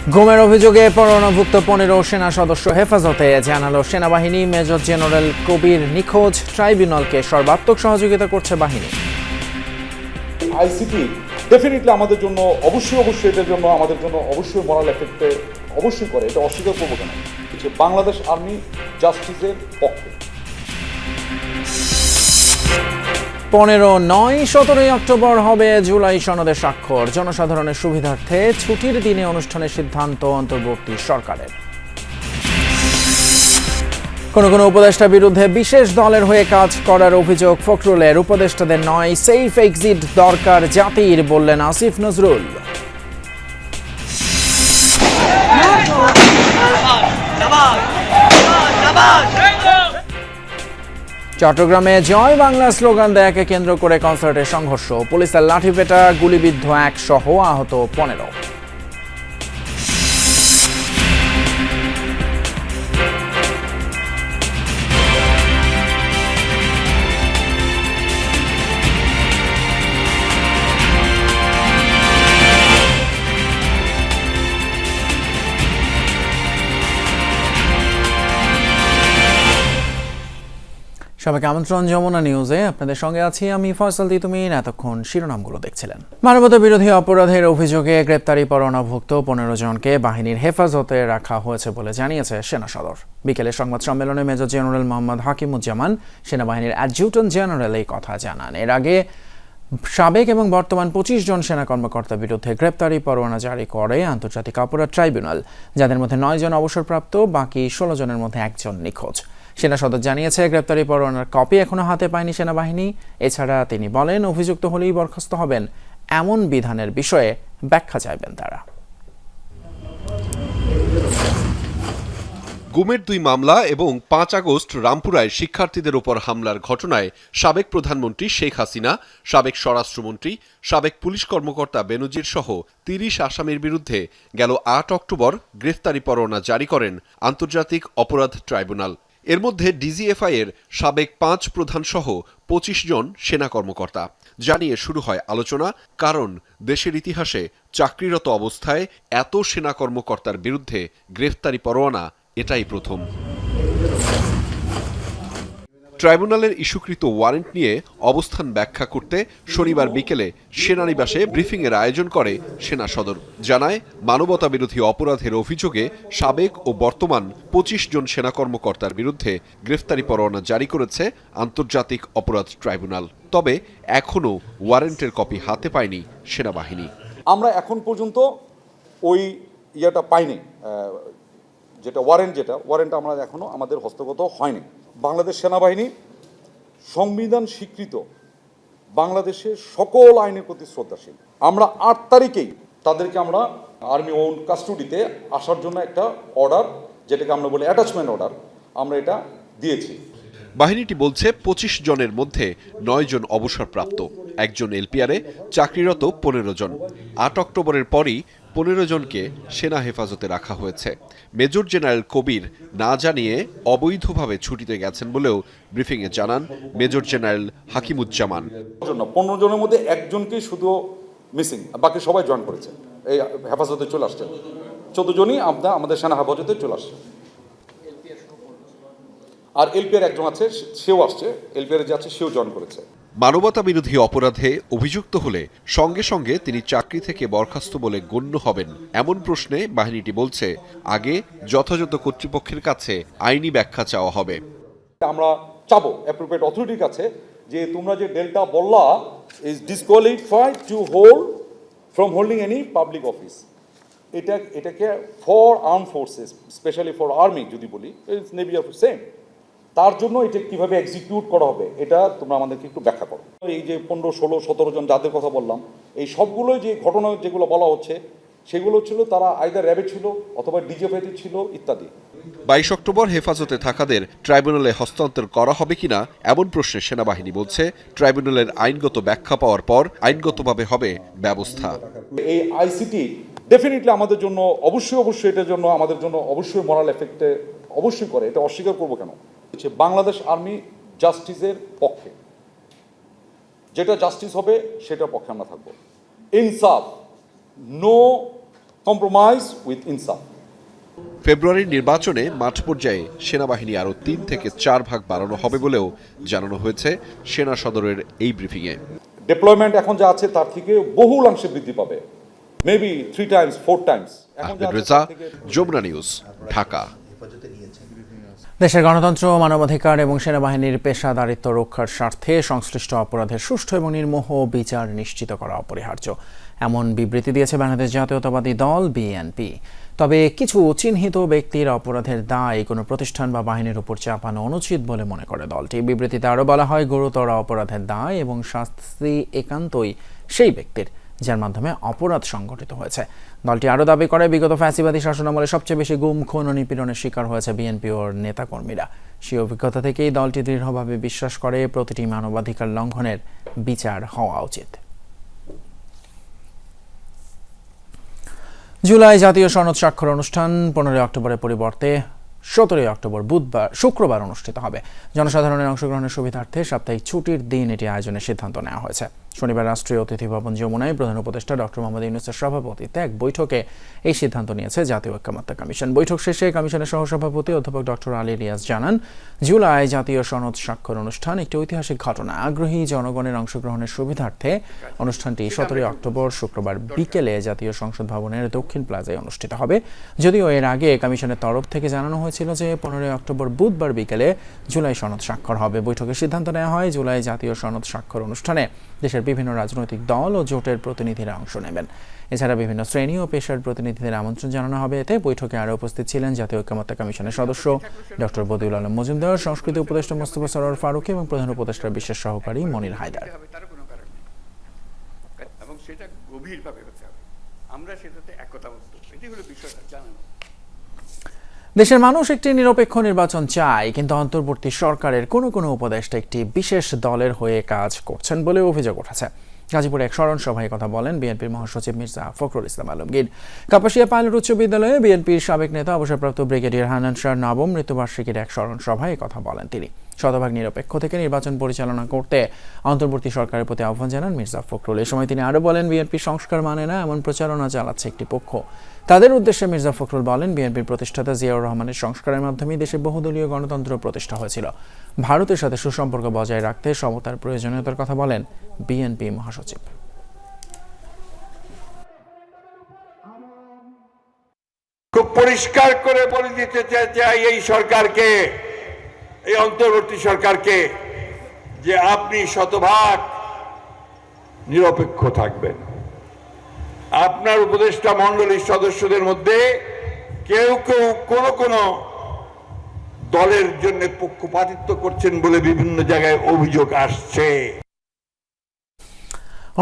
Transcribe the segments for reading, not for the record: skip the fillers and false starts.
গুমের অভিযোগে পরোয়ানাভুক্ত 15 সেনা সদস্য হেফাজতে, জানালো সেনাবাহিনী। মেজর জেনারেল কবির নিখোঁজ, ট্রাইব্যুনালকে সর্বাত্মক সহযোগিতা করছে বাহিনী। আইসিটি ডেফিনেটলি আমাদের জন্য অবশ্যই এটার জন্য আমাদের জন্য অবশ্যই মরাল এফেক্টে অবশ্যই করে, এটা অস্বীকার করবো কেন। বাংলাদেশ আর্মি জাস্টিসের পক্ষে। 15-9-17 অক্টোবর হবে জুলাই সনদে স্বাক্ষর। জনসাধারণের সুবিধার্থে ছুটির দিনে অনুষ্ঠানের সিদ্ধান্ত অন্তর্বর্তী সরকারের। কোন উপদেষ্টার বিরুদ্ধে বিশেষ দলের হয়ে কাজ করার অভিযোগ ফখরুলের। উপদেষ্টাদের নয়, সেফ এক্সিট দরকার জাতির, বললেন আসিফ নজরুল। চট্টগ্রামে জয় বাংলা স্লোগান দেয়াকে কেন্দ্র করে কনসার্টের সংঘর্ষ। পুলিশের লাঠিপেটা, গুলিবিদ্ধ 1 সহ আহত 15। সবাইকে আমন্ত্রণ যমুনা নিউজে। আপনাদের সঙ্গে আছি আমি ফয়সাল তিতুমির। এতক্ষণ শিরোনামগুলো দেখছিলেন। মানবতা বিরোধী অপরাধের অভিযোগে গ্রেপ্তারি পরোয়ানাভুক্ত 15 জনকে বাহিনীর হেফাজতে রাখা হয়েছে বলে জানিয়েছে সেনা সদর। বিকেলে সংবাদ সম্মেলনে মেজর জেনারেল মোহাম্মদ হাকিমুজ্জামান, সেনাবাহিনীর অ্যাডজুটেন্ট জেনারেল, এই কথা জানান। এর আগে সাবেক এবং বর্তমান 25 জন সেনা কর্মকর্তার বিরুদ্ধে গ্রেপ্তারি পরোয়ানা জারি করে আন্তর্জাতিক অপরাধ ট্রাইব্যুনাল, যাদের মধ্যে 9 জন অবসরপ্রাপ্ত, বাকি 16 জনের মধ্যে 1 জন নিখোঁজ। সেনা সদর জানিয়েছে, গ্রেপ্তারি পরোয়ানার কপি এখনো হাতে পায়নি সেনাবাহিনী। এছাড়া তিনি বলেন, অভিযুক্ত হলেই বরখাস্ত হবেন এমন বিধানের বিষয়ে ব্যাখ্যা চাইবেন তারা। গুমের 2 মামলা এবং 5 আগস্ট রামপুরায় শিক্ষার্থীদের উপর হামলার ঘটনায় সাবেক প্রধানমন্ত্রী শেখ হাসিনা, সাবেক স্বরাষ্ট্রমন্ত্রী, সাবেক পুলিশ কর্মকর্তা বেনজির সহ 30 আসামির বিরুদ্ধে গেল 8 অক্টোবর গ্রেফতারি পরোয়ানা জারি করেন আন্তর্জাতিক অপরাধ ট্রাইব্যুনাল। এর মধ্যে ডিজিএফআই এর সাবেক 5 প্রধান সহ 25 জন সেনা কর্মকর্তা। জানিয়ে শুরু হয় আলোচনা, কারণ দেশের ইতিহাসে চাকরিরত অবস্থায় এত সেনা কর্মকর্তার বিরুদ্ধে গ্রেফতারি পরোয়ানা এটাই প্রথম। ট্রাইব্যুনালের ইস্যুকৃত ওয়ারেন্ট নিয়ে অবস্থান ব্যাখ্যা করতে শনিবার বিকেলে সেনানিবাসে ব্রিফিংয়ের আয়োজন করে সেনা সদর। জানায়, মানবতা বিরোধী অপরাধের অভিযোগে সাবেক ও বর্তমান 25 জন সেনা কর্মকর্তার বিরুদ্ধে গ্রেফতারি পরোয়ানা জারি করেছে আন্তর্জাতিক অপরাধ ট্রাইব্যুনাল। তবে এখনও ওয়ারেন্টের কপি হাতে পায়নি সেনাবাহিনী। আমরা এখন পর্যন্ত ওই ইয়েটা পাইনি, যেটা ওয়ারেন্ট আমরা এখনো আমাদের হস্তগত হয়নি। বাংলাদেশ সেনাবাহিনী সংবিধান স্বীকৃত বাংলাদেশের সকল আইনের প্রতি শ্রদ্ধাশীল। আমরা 8 তারিখেই তাদেরকে আমরা আর্মি ওন কাস্টডিতে আসার জন্য একটা অর্ডার, যেটাকে আমরা বলি অ্যাটাচমেন্ট অর্ডার, আমরা এটা দিয়েছি। বাহিনীটি বলছে 25 জনের মধ্যে 9 জন অবসরপ্রাপ্ত, 1 জন এলপিআরে চাকরিরত 15 জন। 8 অক্টোবরের পরই 15 জনকে সেনা হেফাজতে রাখা হয়েছে। মেজর জেনারেল কবির না জানিয়ে অবৈধভাবে ছুটিতে গেছেন বলেও ব্রিফিংয়ে জানান মেজর জেনারেল হাকিমুজ্জামান। 15 জনের মধ্যে 1 জনকেই শুধু মিসিং, বাকি সবাই জয়েন করেছে, এই হেফাজতে চলে আসছে। 14 জনই আমাদের সেনা হেফাজতে চলে আসছে। আর এলপিআর 1 জন আছে, সেও আসছে, এলপিআর যে আছে সেও জয়েন করেছে। মানবতা বিরোধী অপরাধে অভিযুক্ত হলে সঙ্গে সঙ্গে তিনি চাকরি থেকে বরখাস্ত বলে গণ্য হবেন এমন প্রশ্নে বাহিনীটি বলছে, আগে যথাযথ কর্তৃপক্ষের কাছে আইনি ব্যাখ্যা চাওয়া হবে। আমরা চাবো অ্যাপ্রোপ্রিয়েট অথরিটির কাছে যে তোমরা যে ডেল্টা বললা is disqualified to hold from holding any public office, এটাকে for arm forces, specially for army যদি বলি, নেভি অফ সেম, তার জন্য এটা কিভাবে এক্সিকিউট করা হবে এটা তোমরা আমাদেরকে একটু ব্যাখ্যা করো। এই যে 15, 16, 17 জন যাদের কথা বললাম, এই সবগুলোই যে ঘটনা যেগুলো বলা হচ্ছে সেগুলো ছিল তারা আইদার র্যাবে ছিল অথবা ডিজিএফআইতে ছিল ইত্যাদি। 22 অক্টোবর হেফাজতে থাকাদের ট্রাইব্যুনালে হস্তান্তর করা হবে কিনা এমন প্রশ্নে সেনাবাহিনী বলছে, ট্রাইব্যুনালের আইনগত ব্যাখ্যা পাওয়ার পর আইনগতভাবে হবে ব্যবস্থা। এই আইসিটি ডেফিনেটলি আমাদের জন্য অবশ্যই এটার জন্য আমাদের জন্য অবশ্যই মরাল এফেক্টে অবশ্যই করে, এটা অস্বীকার করবো কেন। বাংলাদেশ আর্মি জাস্টিসের পক্ষে, যেটা জাস্টিস হবে সেটার পক্ষে আমরা থাকবো। ইনসাফ, নো compromise with INSAF. ফেব্রুয়ারির নির্বাচনে মাঠ পর্যায়ে সেনাবাহিনী আরও 3 থেকে 4 ভাগ বাড়ানো হবে বলেও জানানো হয়েছে সেনা সদরের এই ব্রিফিংয়ে। ডেপ্লয়মেন্ট এখন যা আছে তার থেকে বহুলাংশে বৃদ্ধি পাবে, maybe 3 times 4 times. Ahmed Reza, Jamuna news, Dhaka. দেশের গণতন্ত্র, মানবাধিকার এবং সেনাবাহিনীর পেশাদারিত্ব রক্ষার স্বার্থে সংশ্লিষ্ট অপরাধের সুষ্ঠু এবং নির্মোহ বিচার নিশ্চিত করা অপরিহার্য, এমন বিবৃতি দিয়েছে বাংলাদেশ জাতীয়তাবাদী দল বিএনপি। তবে কিছু চিহ্নিত ব্যক্তির অপরাধের দায় কোনো প্রতিষ্ঠান বা বাহিনীর উপর চাপানো অনুচিত বলে মনে করে দলটি। বিবৃতিতে আরও বলা হয়, গুরুতর অপরাধের দায় এবং শাস্তি একান্তই সেই ব্যক্তির যার মাধ্যমে অপরাধ সংঘটিত হয়েছে। দলটি আরও দাবি করে, বিগত ফ্যাসিবাদী শাসনামলে সবচেয়ে বেশি গুম, খুন ও নিপীড়নের শিকার হয়েছে বিএনপি ও নেতাকর্মীরা। সেই অভিজ্ঞতা থেকেই দলটি দৃঢ়ভাবে বিশ্বাস করে প্রতিটি মানবাধিকার লঙ্ঘনের বিচার হওয়া উচিত। জুলাই জাতীয় সনদ স্বাক্ষর অনুষ্ঠান 15 অক্টোবরের পরিবর্তে 17 অক্টোবর শুক্রবার অনুষ্ঠিত হবে। জনসাধারণের অংশগ্রহণের সুবিধার্থে সাপ্তাহিক ছুটির দিন এটি আয়োজনের সিদ্ধান্ত নেওয়া হয়েছে। শনিবার রাষ্ট্রীয় অতিথি ভবন যমুনায় প্রধান উপদেষ্টা ডক্টর মোহাম্মদ ইউনূসের সভাপতিত্বে এক বৈঠকে এই সিদ্ধান্ত নিয়েছে জাতীয় ঐকমত্য কমিশন। বৈঠক শেষে কমিশনের সহসভাপতি অধ্যাপক ডক্টর আলী রিয়াজ জানান, জুলাই জাতীয় সনদ স্বাক্ষর অনুষ্ঠান একটি ঐতিহাসিক ঘটনা। আগ্রহী জনগণের অংশগ্রহণের সুবিধার্থে অনুষ্ঠানটি 17 অক্টোবর শুক্রবার বিকেলে জাতীয় সংসদ ভবনের দক্ষিণ প্লাজায় অনুষ্ঠিত হবে। যদিও এর আগে কমিশনের তরফ থেকে জানানো হয়েছিল যে 15 অক্টোবর বুধবার বিকেলে জুলাই সনদ স্বাক্ষর হবে। বৈঠকে সিদ্ধান্ত নেওয়া হয়, জুলাই জাতীয় সনদ স্বাক্ষর অনুষ্ঠানে দেশের বিভিন্ন রাজনৈতিক দল ও জোটের প্রতিনিধিরা অংশ নেবেন। এছাড়া বিভিন্ন শ্রেণী ও পেশার প্রতিনিধিদের আমন্ত্রণ জানানো হবে। এতে বৈঠকে আরও উপস্থিত ছিলেন জাতীয় ঐকমত্য কমিশনের সদস্য ডক্টর বদিউল আলম মজুমদার, সংস্কৃতি উপদেষ্টা মোস্তফা সরোয়ার ফারুকী এবং প্রধান উপদেষ্টার বিশেষ সহকারী মনির হায়দার। এবং সেটা গভীরভাবে হতে হবে, আমরা সেটাতে একতাবদ্ধ, এটাই হলো বিষয়টা জানানো। দেশের মানুষ একটি নিরপেক্ষ নির্বাচন চায়, কিন্তু অন্তর্বর্তী সরকারের কোনো কোনো উপদেষ্টা একটি বিশেষ দলের হয়ে কাজ করছেন বলে অভিযোগ উঠেছে। গাজীপুরে এক স্মরণ সভায় কথা বলেন বিএনপির মহাসচিব মির্জা ফখরুল ইসলাম আলমগীর। কাপাসিয়া পাইলট উচ্চ বিদ্যালয়ে বিএনপির সাবেক নেতা অবসরপ্রাপ্ত ব্রিগেডিয়ার হান্নান শাহর নবম মৃত্যুবার্ষিকীর এক স্মরণ সভায় কথা বলেন তিনি। শতভাগ নিরপেক্ষ থেকে নির্বাচন পরিচালনা করতে অন্তর্বর্তী সরকারের প্রতি আহ্বান জানান মির্জা ফখরুল। এ সময় তিনি আরও বলেন, বিএনপি সংস্কার মানে না এমন প্রচারণা চালাচ্ছে একটি পক্ষ। তাদের উদ্দেশ্যে মির্জা ফখরুল বলেন, বিএনপির প্রতিষ্ঠাতা জিয়াউর রহমানের সংস্কারের মাধ্যমে দেশে বহুদলীয় গণতন্ত্র প্রতিষ্ঠা হয়েছিল। ভারতের সাথে সুসম্পর্ক বজায় রাখতে সমতার প্রয়োজনীয়তার কথা বলেন বিএনপি মহাসচিব। খুব পরিষ্কার করে বলে দিতে চাই এই সরকারকে, এই অন্তর্বর্তী সরকারকে, যে আপনি শতভাগ নিরপেক্ষ থাকবেন। আপনার উপদেষ্টা মণ্ডলীর সদস্যদের মধ্যে কেউ কেউ কোনো দলের জন্য পক্ষপাতিত্ব করছেন বলে বিভিন্ন জায়গায় অভিযোগ আসছে।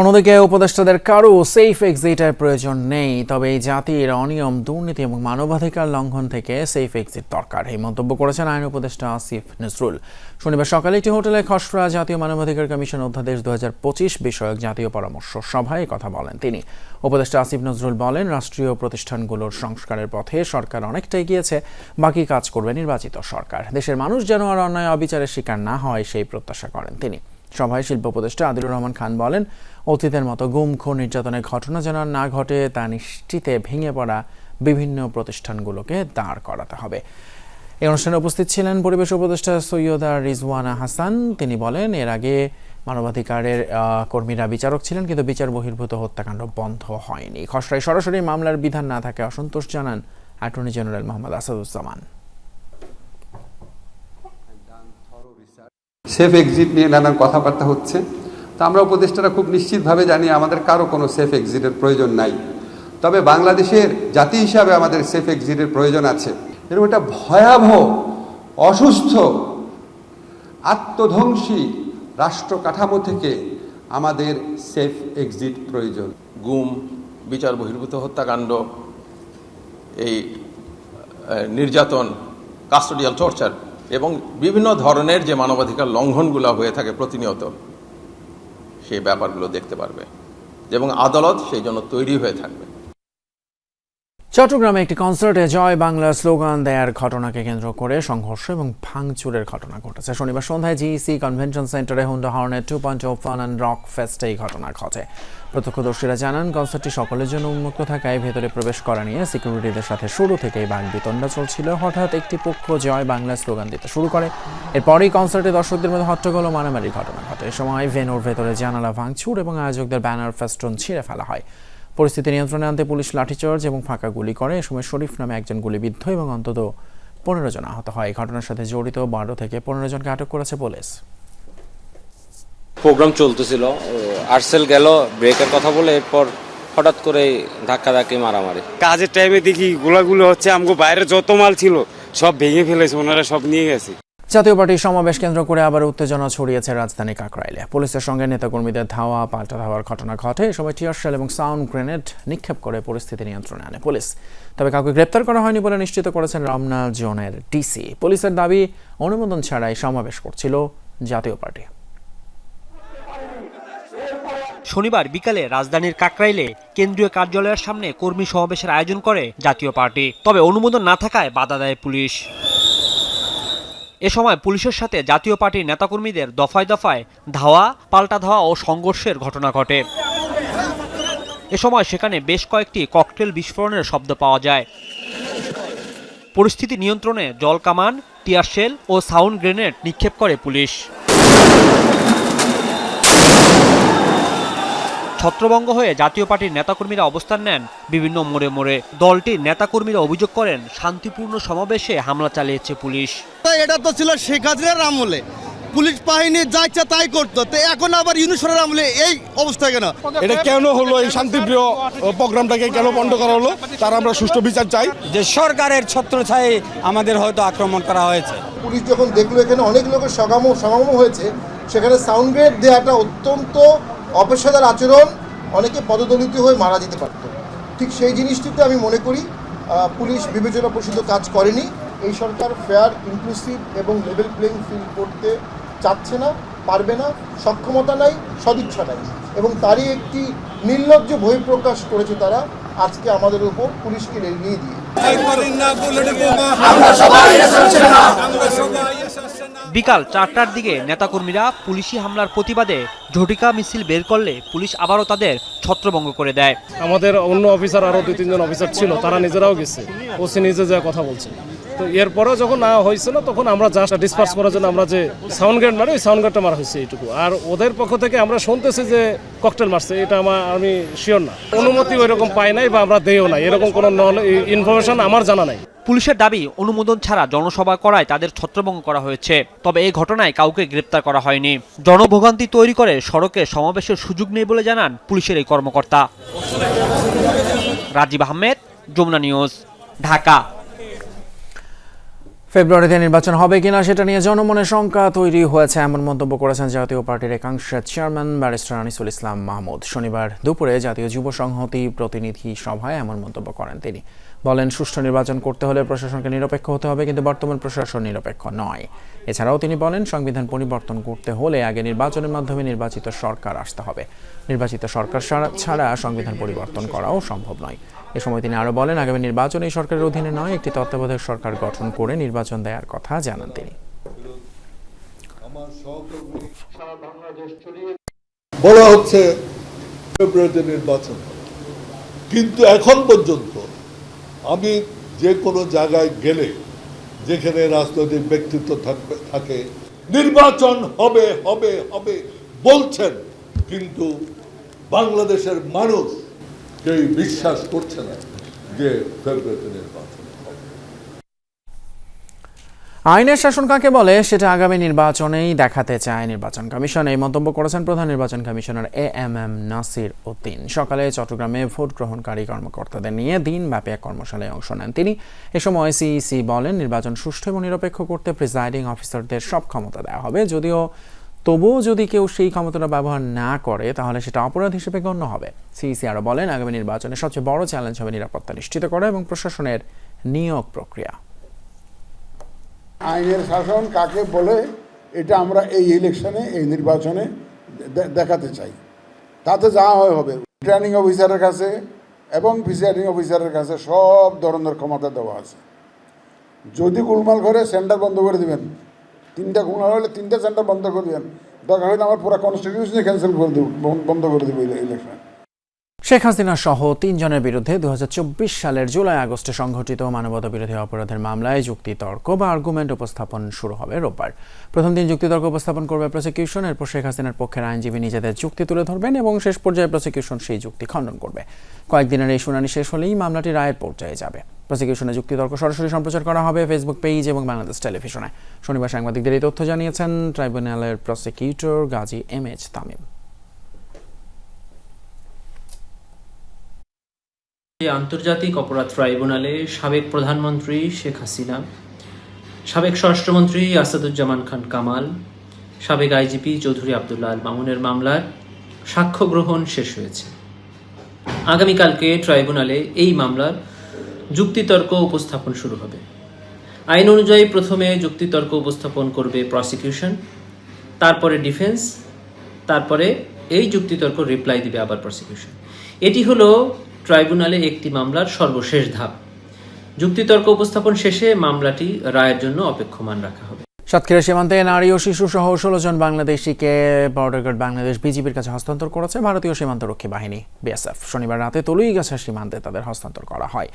অন্যদিকে উপদেষ্টাদের কারো সেফ এক্সিটের প্রয়োজন নেই, তবে এই জাতির অনিয়ম, দুর্নীতি এবং মানবাধিকার লঙ্ঘন থেকে সেফ এক্সিট দরকার, এই মন্তব্য করেছেন আইন উপদেষ্টা আসিফ নজরুল। শনিবার সকালে একটি হোটেলে খসড়া জাতীয় মানবাধিকার কমিশন অধ্যাদেশ 2025 বিষয়ক জাতীয় পরামর্শ সভায় কথা বলেন তিনি। উপদেষ্টা আসিফ নজরুল বলেন, রাষ্ট্রীয় প্রতিষ্ঠানগুলোর সংস্কারের পথে সরকার অনেকটাই গিয়েছে, বাকি কাজ করবে নির্বাচিত সরকার। দেশের মানুষ যেন আর অন্যায় অবিচারের শিকার না হয় সেই প্রত্যাশা করেন তিনি। সভায় শিল্প উপদেষ্টা আদিলুর রহমান খান বলেন, অতীতের মতো গুম, খুন, নির্যাতনের ঘটনা যেন না ঘটে তা নিশ্চিতে ভেঙে পড়া বিভিন্ন প্রতিষ্ঠানগুলোকে দাঁড় করাতে হবে। এই অনুষ্ঠানে উপস্থিত ছিলেন পরিবেশ উপদেষ্টা সৈয়দা রিজওয়ানা হাসান। তিনি বলেন, এর আগে মানবাধিকারের কর্মীরা বিচারক ছিলেন, কিন্তু বিচার বহির্ভূত হত্যাকাণ্ড বন্ধ হয়নি। খসড়ায় সরাসরি মামলার বিধান না থাকে অসন্তোষ জানান attorney general Mohammad Asaduzzaman. Safe exit নিয়ে নানান কথাবার্তা হচ্ছে, তা আমরা উপদেষ্টারা খুব নিশ্চিতভাবে জানি আমাদের কারো কোনো সেফ এক্সিটের প্রয়োজন নাই। তবে বাংলাদেশের জাতি হিসাবে আমাদের সেফ এক্সিটের প্রয়োজন আছে। এরকম একটা ভয়াবহ, অসুস্থ, আত্মধ্বংসী রাষ্ট্র কাঠামো থেকে আমাদের সেফ এক্সিট প্রয়োজন। গুম, বিচার বহির্ভূত হত্যাকাণ্ড, এই নির্যাতন, কাস্টোডিয়াল টর্চার এবং বিভিন্ন ধরনের যে মানবাধিকার লঙ্ঘনগুলো হয়ে থাকে প্রতিনিয়ত, সেই ব্যাপারগুলো দেখতে পারবে এবং আদালত সেই জন্য তৈরি হয়ে থাকবে। চট্টগ্রামে একটি কনসার্টে জয় বাংলা স্লোগান দেওয়ার ঘটনাকে কেন্দ্র করে সংঘর্ষ এবং ভাঙচুরের ঘটনা ঘটেছে। শনিবার সন্ধ্যায় জিইসি কনভেনশন সেন্টারে হুন্ডা হর্নের 2.0 ফান অ্যান্ড রক ফেস্টে এই ঘটনা ঘটে। প্রত্যক্ষদর্শীরা জানান, কনসার্টটি সকলের জন্য উন্মুক্ত থাকায় ভেতরে প্রবেশ করা নিয়ে সিকিউরিটিদের সাথে শুরু থেকেই বাকবিতণ্ডা চলছিল। হঠাৎ একটি পক্ষ জয় বাংলা স্লোগান দিতে শুরু করে। এরপরই কনসার্টে দর্শকদের মধ্যে হট্টগোল ও মারামারির ঘটনা ঘটে। এ সময় ভেন্যুর ভেতরে জানালা ভাঙচুর এবং আয়োজকদের ব্যানার ফেস্টুন ছিঁড়ে ফেলা হয়। পরিস্থিতি নিয়ন্ত্রণে আনতে পুলিশ লাঠিচার্জ এবং ফাঁকা গুলি করে। এ সময় শরীফ নামে একজন গুলিবিদ্ধ এবং অন্তত 15 জন আহত হয়। এই ঘটনার সাথে জড়িত 12 থেকে 15 জনকে আটক করেছে পুলিশ। প্রোগ্রাম চলতেছিল, আর্সেল গেল ব্রেকের কথা বলে, এরপর হঠাৎ করে ধাক্কাধাক্কি মারামারি। কাজের টাইমে দেখি গোলাগুলো হচ্ছে, আমগো বাইরে যত মাল ছিল সব ভেঙে ফেলেছে, ওনারা সব নিয়ে গেছে। জাতীয় পার্টির সমাবেশ কেন্দ্র করে আবার উত্তেজনা ছড়িয়েছে রাজধানী কাকরাইলে। পুলিশের সঙ্গে নেতাকর্মীদের ধাওয়া পাল্টা ধাওয়ার ঘটনা ঘটে। এ সময় টিয়ার শেল এবং সাউন্ড গ্রেনেড নিক্ষেপ করে পরিস্থিতি নিয়ন্ত্রণে আনে পুলিশ। তবে কাউকে গ্রেপ্তার করা হয়নি বলে নিশ্চিত করেছেন রমনা জোনের ডিসি। পুলিশের দাবি, অনুমোদন ছাড়াই সমাবেশ করছিল জাতীয় পার্টি। শনিবার বিকালে রাজধানীর কাকরাইলে কেন্দ্রীয় কার্যালয়ের সামনে কর্মী সমাবেশের আয়োজন করে জাতীয় পার্টি। তবে অনুমোদন না থাকায় বাধা দেয় পুলিশ। এ সময় পুলিশের সাথে জাতীয় পার্টির নেতাকর্মীদের দফায় দফায় ধাওয়া, পাল্টা ধাওয়া ও সংঘর্ষের ঘটনা ঘটে। এ সময় সেখানে বেশ কয়েকটি ককটেল বিস্ফোরণের শব্দ পাওয়া যায়। পরিস্থিতি নিয়ন্ত্রণে জল কামান, টিয়ার শেল ও সাউন্ড গ্রেনেড নিক্ষেপ করে পুলিশ। ছত্রভঙ্গ হয়ে জাতীয় পার্টির নেতাকর্মীরা অবস্থান নেন বিভিন্ন মোড়ে মোড়ে। দলটির নেতাকর্মীরা অভিযোগ করেন, শান্তিপূর্ণ সমাবেশে হামলা চালিয়েছে পুলিশ। এটা তো ছিল শেখ হাসিনার আমলে, পুলিশ বাহিনী যা ইচ্ছা তাই করতো, তো এখন আবার ইউনুসের আমলে এই অবস্থা কেন? এটা কেন হলো? এই শান্তিপ্রিয় প্রোগ্রামটাকে কেন বন্ধ করা হলো? তার আমরা সুষ্ঠু বিচার চাই। যে সরকারের ছত্রছায়ায় আমাদের হয়তো আক্রমণ করা হয়েছে। পুলিশ যখন দেখলো এখানে অনেক লোকের সমাগম হয়েছে, সেখানে সাউন্ড গ্রেড দেওয়াটা অত্যন্ত অপেশাদার আচরণ, অনেকে পদদলিত হয়ে মারা যেতে পারত। ঠিক সেই জিনিসটিতে আমি মনে করি পুলিশ বিবেচনা প্রসূত কাজ করেনি। এই সরকার ফেয়ার, ইনক্লুসিভ এবং লেভেল প্লেইং ফিল্ড করতে চাচ্ছে না, পারবে না, সক্ষমতা নাই, সদিচ্ছা নাই, এবং তারই একটি নির্লজ্জ বহিঃপ্রকাশ করেছে তারা আজকে আমাদের উপর পুলিশকে এড়িয়ে দিয়ে। বিকাল 4টার দিকে নেতাকর্মীরা পুলিশি হামলার প্রতিবাদে ঝটিকা মিছিল বের করলে পুলিশ আবারও তাদের ছত্রভঙ্গ করে দেয়। আমাদের অন্য অফিসার আরো 2-3 জন অফিসার ছিল, তারা নিজেরাও গেছে, ওসি নিজে যা কথা বলছে। তো এরপরেও যখন না হয়েছিল তখন আমরা জাস্ট ডিসপার্স করার জন্য আমরা যে সাউন্ড গ্রেড মারি, ওই সাউন্ড গ্রেডটা মারা হয়েছে এইটুকু। আর ওদের পক্ষ থেকে আমরা শুনতেছি যে ককটেল মারছে, এটা আমি শিওর না। অনুমতি ওই রকম পাই নাই বা আমরা দেইও নাই, এরকম কোনো ইনফরমেশন আমার জানা নাই। পুলিশের দাবি, অনুমোদন ছাড়া জনসভা করায় তাদের ছত্রভঙ্গ করা হয়েছে। তবে এই ঘটনায় কাউকে গ্রেপ্তার করা হয়নি। জনভোগান্তি তৈরি করে সড়কে সমাবেশের সুযোগ নেই বলে জানান পুলিশের এই কর্মকর্তা। রাজীব আহমেদ, যমুনা নিউজ, ঢাকা। ফেব্রুয়ারিতে নির্বাচন হবে কিনা সেটা নিয়ে জনমনে শঙ্কা তৈরি হয়েছে, এমন মন্তব্য করেছেন জাতীয় পার্টির একাংশের চেয়ারম্যান ব্যারিস্টার আনিসুল ইসলাম মাহমুদ। শনিবার দুপুরে জাতীয় যুব সংহতি প্রতিনিধি সভায় এমন মন্তব্য করেন তিনি। বলেন, সুষ্ঠু নির্বাচন করতে হলে প্রশাসনকে নিরপেক্ষ হতে হবে, কিন্তু বর্তমান প্রশাসন নিরপেক্ষ নয়। এছাড়াও তিনি বলেন, সংবিধান পরিবর্তন করতে হলে আগে নির্বাচনের মাধ্যমে নির্বাচিত সরকার আসতে হবে। নির্বাচিত সরকার ছাড়া সংবিধান পরিবর্তন করাও সম্ভব নয়। এ সময় তিনি আরও বলেন, আগামী নির্বাচন এই সরকারের অধীনে নয়, একটি তত্ত্বাবধায়ক সরকার গঠন করে নির্বাচন দেওয়ার কথা জানান তিনি। বলা হচ্ছে ফেব্রুয়ারিতে নির্বাচন, কিন্তু এখন পর্যন্ত আমি যে কোনো জায়গায় গেলে যেখানে রাজনৈতিক ব্যক্তিত্ব থাকে নির্বাচন হবে হবে হবে বলছেন, কিন্তু বাংলাদেশের মানুষ কেউ বিশ্বাস করছে না যে ফেব্রুয়ারিতে নির্বাচন হবে। আইনের শাসন কাকে বলে সেটা আগামী নির্বাচনেই দেখাতে চায় নির্বাচন কমিশন। এই মন্তব্য করেছেন প্রধান নির্বাচন কমিশনার AMM নাসির উদ্দিন। সকালে চট্টগ্রামে ভোট গ্রহণকারী কর্মকর্তাদের নিয়ে দিনব্যাপী এক কর্মশালায় অংশ নেন তিনি। এ সময় সিইসি বলেন, নির্বাচন সুষ্ঠু এবং নিরপেক্ষ করতে প্রিজাইডিং অফিসারদের সব ক্ষমতা দেওয়া হবে। তবুও যদি কেউ সেই ক্ষমতাটা ব্যবহার না করে তাহলে সেটা অপরাধ হিসেবে গণ্য হবে। সিইসি আরও বলেন, আগামী নির্বাচনে সবচেয়ে বড় চ্যালেঞ্জ হবে নিরাপত্তা নিশ্চিত করা এবং প্রশাসনের নিয়োগ প্রক্রিয়া। আইনের শাসন কাকে বলে এটা আমরা এই ইলেকশনে, এই নির্বাচনে দেখাতে চাই। তাতে যা হবে, রিটার্নিং অফিসারের কাছে এবং প্রিসাইডিং অফিসারের কাছে সব ধরনের ক্ষমতা দেওয়া আছে। যদি গোলমাল করে সেন্টার বন্ধ করে দিবেন, 3টা গোলমাল হলে 3টা সেন্টার বন্ধ করে দিবেন, দরকার হলে আমার পুরো কনস্টিটিউশনই ক্যান্সেল করে দেব, বন্ধ করে দেবো ইলেকশন। শেখ হাসিনা সহ 3 জনের বিরুদ্ধে 2024 সালের জুলাই আগস্টে সংঘটিত মানবতা বিরোধী অপরাধের মামলায় যুক্তিতর্ক বা আর্গুমেন্ট উপস্থাপন শুরু হবে রোববার। প্রথম দিন যুক্তিতর্ক উপস্থাপন করবে প্রসিকিউশন, এরপর শেখ হাসিনার পক্ষের আইনজীবী নিজেদের যুক্তি তুলে ধরবেন এবং শেষ পর্যায়ে প্রসিকিউশন সেই যুক্তি খণ্ডন করবে। কয়েকদিনের এই শুনানি শেষ হলেই মামলাটি রায়ের পর্যায়ে যাবে। প্রসিকিউশনের যুক্তিতর্ক সরাসরি সম্প্রচার করা হবে ফেসবুক পেজ এবং বাংলাদেশ টেলিভিশনে। শনিবার সাংবাদিকদের এই তথ্য জানিয়েছেন ট্রাইব্যুনালের প্রসিকিউটর গাজী এম.এইচ. তামিম। আন্তর্জাতিক অপরাধ ট্রাইব্যুনালে সাবেক প্রধানমন্ত্রী শেখ হাসিনা, সাবেক স্বরাষ্ট্রমন্ত্রী আসাদুজ্জামান খান কামাল, সাবেক আইজিপি চৌধুরী আবদুল্লাহ আল মামুনের মামলার সাক্ষ্য গ্রহণ শেষ হয়েছে। আগামীকালকে ট্রাইব্যুনালে এই মামলার যুক্তিতর্ক উপস্থাপন শুরু হবে। আইন অনুযায়ী প্রথমে যুক্তিতর্ক উপস্থাপন করবে প্রসিকিউশন, তারপরে ডিফেন্স, তারপরে এই যুক্তিতর্ক রিপ্লাই দিবে আবার প্রসিকিউশন। এটি হলো ট্রাইব্যুনালে একটি মামলার সর্বশেষ ধাপ। যুক্তিতর্ক উপস্থাপন শেষে মামলাটি রায়ের জন্য অপেক্ষমান রাখা হবে। সাতক্ষীরা সীমান্তে নারী ও শিশু সহ 16 জন বাংলাদেশিকে বর্ডার গার্ড বাংলাদেশ বিজিবির কাছে হস্তান্তর করেছে ভারতীয় সীমান্তরক্ষী বাহিনী বিএসএফ। শনিবার রাতে তলুইগাছা সীমান্তে তাদের হস্তান্তর করা হয়।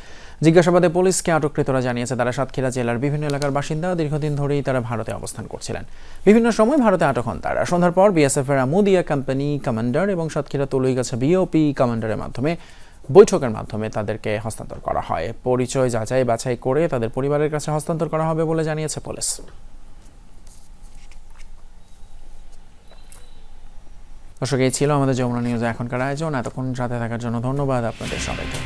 জিজ্ঞাসাবাদে পুলিশকে আটককৃতরা জানিয়েছে তারা সাতক্ষীরা জেলার বিভিন্ন এলাকার বাসিন্দা। দীর্ঘদিন ধরেই তারা ভারতে অবস্থান করছিলেন। বিভিন্ন সময় ভারতে আটক হন তারা। সন্ধ্যার পর বিএসএফ এর আমুদিয়া কোম্পানি কমান্ডার এবং সাতক্ষীরা তলুইগাছা বিওপি কমান্ডারের মাধ্যমে বৈঠকের মাধ্যমে তাদেরকে হস্তান্তর করা হয়। পরিচয় যাচাই বাছাই করে তাদের পরিবারের কাছে হস্তান্তর করা হবে বলে জানিয়েছে পুলিশ। দর্শক, এই ছিল আমাদের যমুনা নিউজ এখনকার আয়োজন। এতক্ষণ সাথে থাকার জন্য ধন্যবাদ আপনাদের সবাইকে।